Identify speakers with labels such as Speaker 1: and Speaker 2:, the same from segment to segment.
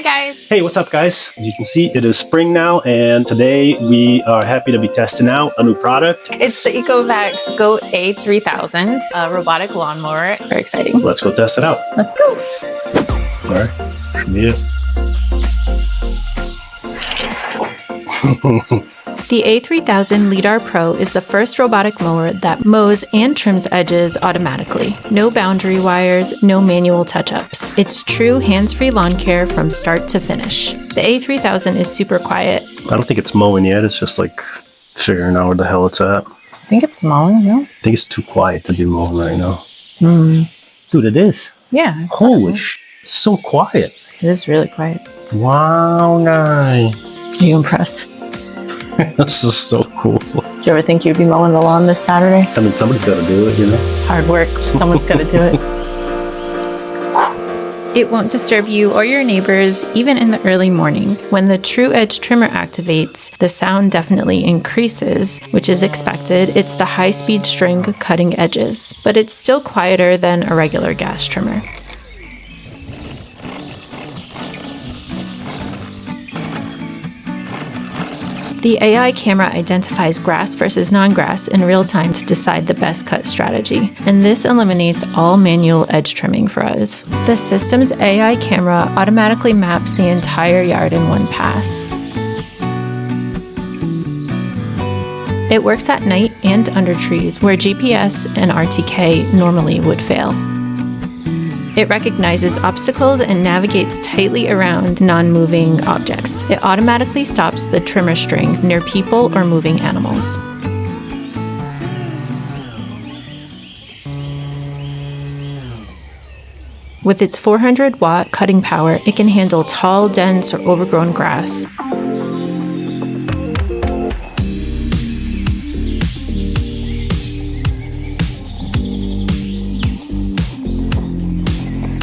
Speaker 1: Hi guys!
Speaker 2: Hey, what's up guys? As you can see, it is spring now, and today we are happy to be testing out a new product.
Speaker 1: It's the ECOVACS GOAT A3000, a robotic lawnmower. Very exciting.
Speaker 2: Let's go test it out.
Speaker 1: Let's go.
Speaker 2: All right, should be it.
Speaker 3: The A3000 LiDAR Pro is the first robotic mower that mows and trims edges automatically. No boundary wires, no manual touch-ups. It's true hands-free lawn care from start to finish. The A3000 is super quiet.
Speaker 2: I don't think it's mowing yet. It's just like figuring out where the hell it's at.
Speaker 1: I think it's mowing, no?
Speaker 2: I think it's too quiet to be mowing right now.
Speaker 1: Dude,
Speaker 2: it is.
Speaker 1: Yeah.
Speaker 2: Holy sh! It's so quiet.
Speaker 1: It is really quiet.
Speaker 2: Wow, guy.
Speaker 1: Are you impressed?
Speaker 2: This is so cool.
Speaker 1: Did you ever think you'd be mowing the lawn this Saturday?
Speaker 2: I mean, somebody's got to do it, you know?
Speaker 1: It's hard work. Someone's got to do it.
Speaker 3: It won't disturb you or your neighbors, even in the early morning. When the TruEdge trimmer activates, the sound definitely increases, which is expected. It's the high-speed string cutting edges, but it's still quieter than a regular gas trimmer. The AI camera identifies grass versus non-grass in real time to decide the best cut strategy, and this eliminates all manual edge trimming for us. The system's AI camera automatically maps the entire yard in one pass. It works at night and under trees where GPS and RTK normally would fail. It recognizes obstacles and navigates tightly around non-moving objects. It automatically stops the trimmer string near people or moving animals. With its 400-watt cutting power, it can handle tall, dense, or overgrown grass.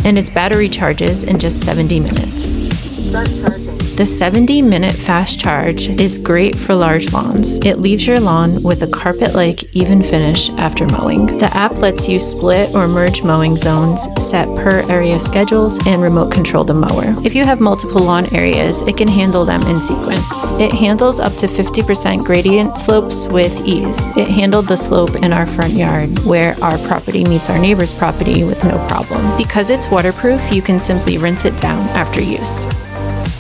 Speaker 3: And its battery charges in just 70 minutes. The 70-minute fast charge is great for large lawns. It leaves your lawn with a carpet-like even finish after mowing. The app lets you split or merge mowing zones, set per area schedules, and remote control the mower. If you have multiple lawn areas, it can handle them in sequence. It handles up to 50% gradient slopes with ease. It handled the slope in our front yard, where our property meets our neighbor's property with no problem. Because it's waterproof, you can simply rinse it down after use.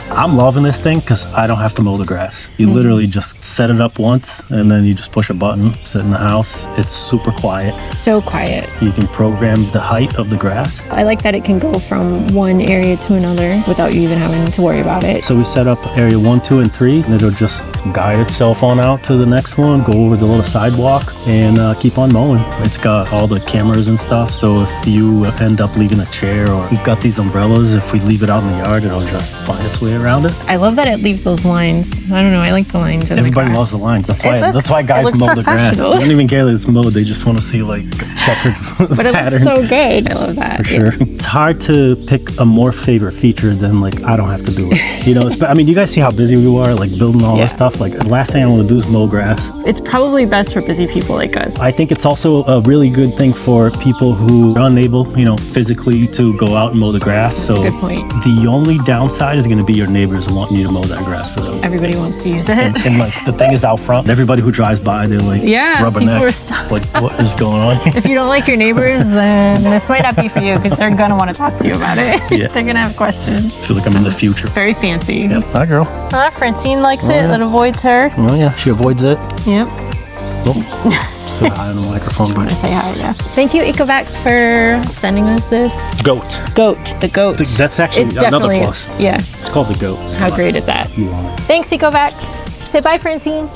Speaker 2: I'm loving this thing because I don't have to mow the grass. You literally just set it up once and then you just push a button, sit in the house. It's super quiet.
Speaker 3: So quiet.
Speaker 2: You can program the height of the grass.
Speaker 3: I like that it can go from one area to another without you even having to worry about it.
Speaker 2: So we set up area 1, 2, and 3, and it'll just guide itself on out to the next one, go over the little sidewalk, and keep on mowing. It's got all the cameras and stuff, so if you end up leaving a chair, or we've got these umbrellas, if we leave it out in the yard, it'll just find its way around it.
Speaker 3: I love that it leaves those lines. I don't know, I like the lines.
Speaker 2: Everybody loves the lines. That's why guys mow the grass. They don't even care that it's mowed. They just want to see like checkered
Speaker 3: but it looks so good. I love that.
Speaker 2: For sure. Yeah. It's hard to pick a more favorite feature than like I don't have to do it. You know, I mean, you guys see how busy we are, like building all this stuff. Like the last thing I want to do is mow grass.
Speaker 3: It's probably best for busy people like us.
Speaker 2: I think it's also a really good thing for people who are unable, you know, physically to go out and mow the grass.
Speaker 3: That's
Speaker 2: so
Speaker 3: a good point.
Speaker 2: The only downside is going to be your neighbors wanting you to mow that grass for them.
Speaker 3: Everybody wants to use it.
Speaker 2: And like the thing is out front. Everybody who drives by, they're like rubbernecking. Like, what is going on?
Speaker 3: If you don't like your neighbors, then this might not be for you because they're gonna want to talk to you about it. Yeah. They're gonna have questions.
Speaker 2: I feel like I'm in the future.
Speaker 3: Very fancy.
Speaker 2: Yep. Hi, girl.
Speaker 1: Francine likes it. That avoids her.
Speaker 2: Oh yeah, she avoids it.
Speaker 1: Yep.
Speaker 2: Oh. Say hi on the microphone,
Speaker 1: I say hi, yeah.
Speaker 3: Thank you, ECOVACS, for sending us this.
Speaker 2: Goat.
Speaker 3: The goat.
Speaker 2: That's actually another plus.
Speaker 3: Yeah.
Speaker 2: It's called the goat.
Speaker 3: How great is that?
Speaker 2: You want it.
Speaker 3: Thanks, ECOVACS. Say bye, Francine.